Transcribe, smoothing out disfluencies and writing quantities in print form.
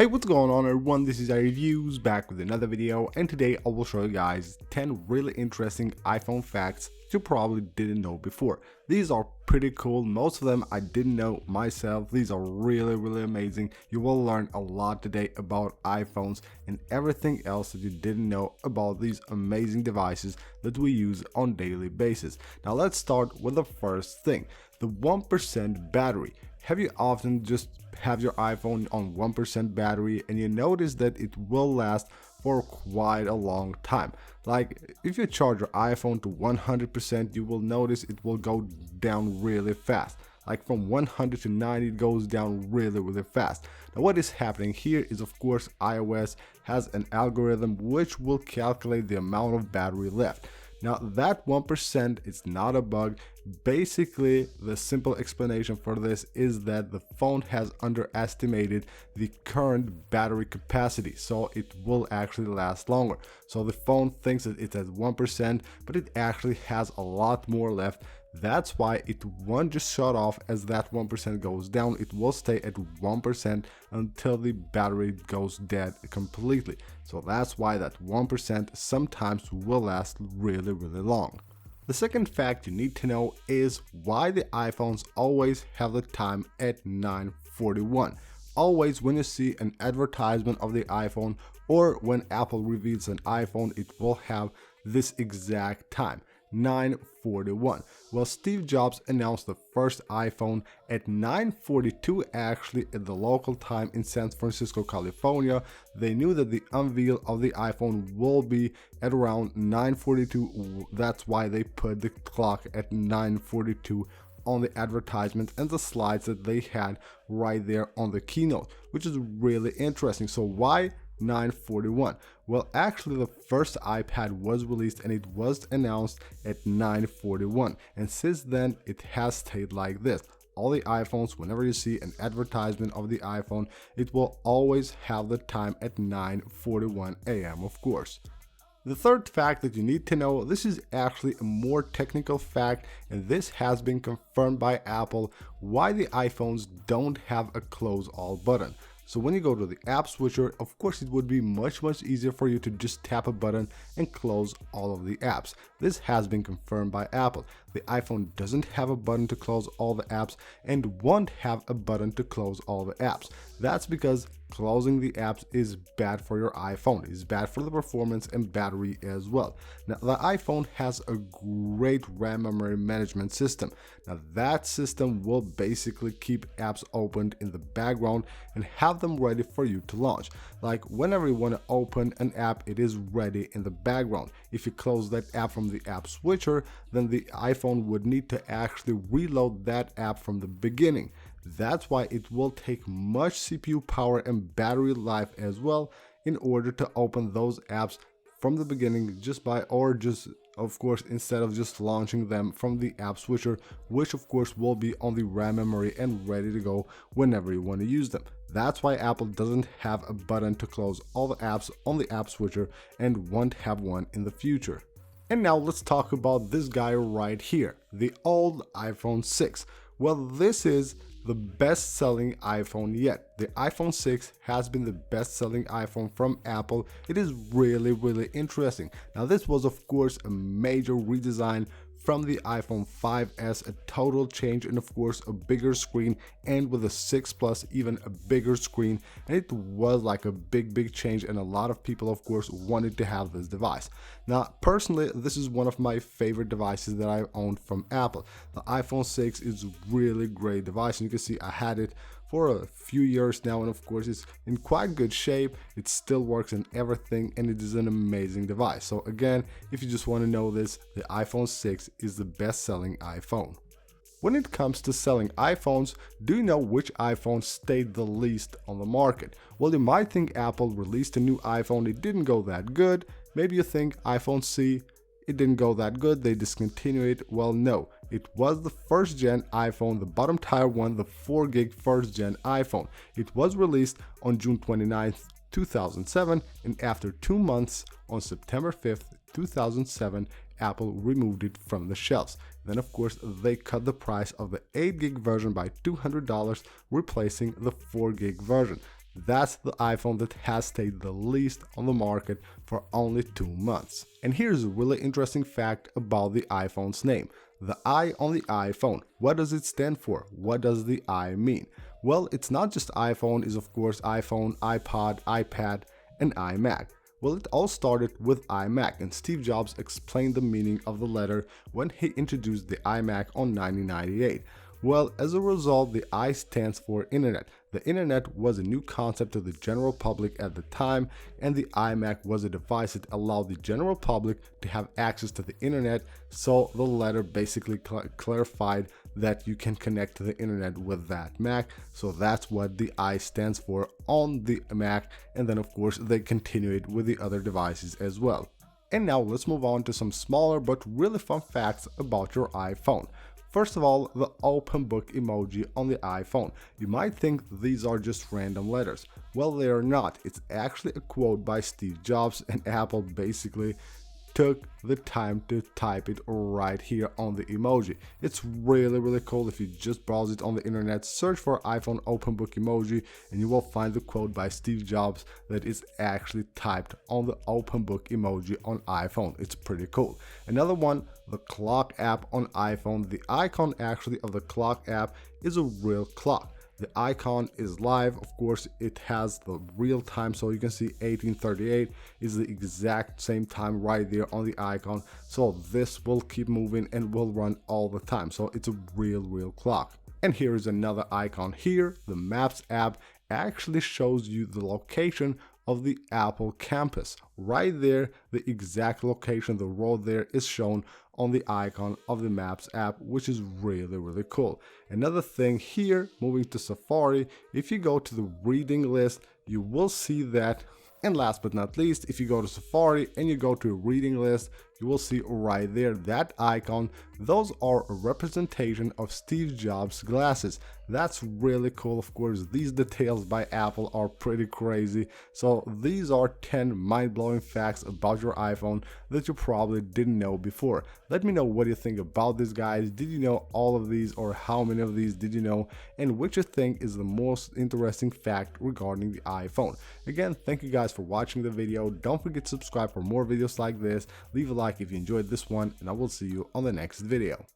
Hey, what's going on everyone, this is iReviews back with another video, and today I will show you guys 10 really interesting iPhone facts you probably didn't know before. These are pretty cool, most of them I didn't know myself. These are really amazing. You will learn a lot today about iPhones and everything else that you didn't know about these amazing devices that we use on a daily basis. Now let's start with the first thing, the 1% battery. Have you often just have your iPhone on 1% battery and you notice that it will last for quite a long time? Like if you charge your iPhone to 100%, you will notice it will go down really fast. Like from 100 to 90 it goes down really fast. Now what is happening here is, of course, iOS has an algorithm which will calculate the amount of battery left. Now that 1% is not a bug. Basically, the simple explanation for this is that the phone has underestimated the current battery capacity, so it will actually last longer. So the phone thinks that it's at 1%, but it actually has a lot more left. That's why it won't just shut off as that 1% goes down. It will stay at 1% until the battery goes dead completely. So that's why that 1% sometimes will last really long. The second fact you need to know is why the iPhones always have the time at 9:41. Always when you see an advertisement of the iPhone or when Apple reveals an iPhone, it will have this exact time. 9:41. Well, Steve Jobs announced the first iPhone at 9:42 actually at the local time in San Francisco, California. They knew that the unveil of the iPhone will be at around 9:42. That's why they put the clock at 9:42 on the advertisement and the slides that they had right there on the keynote, which is really interesting. So why 9:41? Well, actually the first iPad was released and it was announced at 9:41, and since then it has stayed like this. All the iPhones, whenever you see an advertisement of the iPhone, it will always have the time at 9:41 a.m. of course. The third fact that you need to know, this is actually a more technical fact, and this has been confirmed by Apple, why the iPhones don't have a close all button. So when you go to the app switcher, of course it would be much easier for you to just tap a button and close all of the apps. This has been confirmed by Apple. The iPhone doesn't have a button to close all the apps and won't have a button to close all the apps. That's because closing the apps is bad for your iPhone. It's bad for the performance and battery as well. Now the iPhone has a great RAM memory management system. Now that system will basically keep apps opened in the background and have them ready for you to launch. Like whenever you want to open an app, it is ready in the background. If you close that app from the app switcher, then the iPhone would need to actually reload that app from the beginning. That's why it will take much CPU power and battery life as well in order to open those apps from the beginning of course instead of just launching them from the app switcher, which of course will be on the RAM memory and ready to go whenever you want to use them. That's why Apple doesn't have a button to close all the apps on the app switcher and won't have one in the future. And now let's talk about this guy right here, the old iPhone 6. Well, this is the best-selling iPhone yet. The iPhone 6 has been the best-selling iPhone from Apple. It is really interesting. Now this was of course a major redesign from the iPhone 5S, a total change, and of course a bigger screen, and with a 6 Plus even a bigger screen, and it was like a big change, and a lot of people of course wanted to have this device. Now personally, this is one of my favorite devices that I've owned from Apple. The iPhone 6 is really great device, and you can see I had it for a few years now, and of course it's in quite good shape. It still works and everything, and it is an amazing device. So again, if you just want to know this, the iPhone 6 is the best-selling iPhone. When it comes to selling iPhones, do you know which iPhone stayed the least on the market? Well, you might think Apple released a new iPhone, it didn't go that good. Maybe you think iPhone C, it didn't go that good, they discontinued it. Well, no, it was the first gen iPhone, the bottom tier one, the 4 gig first gen iPhone. It was released on June 29th, 2007, and after 2 months, on September 5th, 2007, Apple removed it from the shelves. Then of course they cut the price of the 8 gig version by $200, replacing the 4 gig version. That's the iPhone that has stayed the least on the market for only 2 months. And here's a really interesting fact about the iPhone's name. The I on the iPhone. What does it stand for? What does the I mean? Well, it's not just iPhone, it's of course iPhone, iPod, iPad, and iMac. Well, it all started with iMac, and Steve Jobs explained the meaning of the letter when he introduced the iMac on 1998. Well, as a result, the I stands for Internet. The Internet was a new concept to the general public at the time, and the iMac was a device that allowed the general public to have access to the Internet, so the letter basically clarified that you can connect to the Internet with that Mac, so that's what the I stands for on the Mac, and then of course they continue it with the other devices as well. And now let's move on to some smaller but really fun facts about your iPhone. First of all, the open book emoji on the iPhone. You might think these are just random letters. Well, they are not. It's actually a quote by Steve Jobs, and Apple basically took the time to type it right here on the emoji. It's really cool. If you just browse it on the internet, search for iPhone open book emoji, and you will find the quote by Steve Jobs that is actually typed on the open book emoji on iPhone. It's pretty cool. Another one, the clock app on iPhone. The icon actually of the clock app is a real clock. The icon is live, of course it has the real time, so you can see 1838 is the exact same time right there on the icon, so this will keep moving and will run all the time, so it's a real clock. And here is another icon here. The Maps app actually shows you the location of the Apple campus. Right there, the exact location, the road there is shown on the icon of the Maps app, which is really cool. Another thing here, moving to Safari, if you go to the reading list, you will see that. And last but not least, if you go to Safari and you go to a reading list, you will see right there that icon. Those are a representation of Steve Jobs' glasses. That's really cool. Of course, these details by Apple are pretty crazy. So these are 10 mind-blowing facts about your iPhone that you probably didn't know before. Let me know what you think about this, guys. Did you know all of these, or how many of these did you know, and which you think is the most interesting fact regarding the iPhone? Again, thank you guys for watching the video. Don't forget to subscribe for more videos like this. Leave a like if you enjoyed this one, and I will see you on the next video.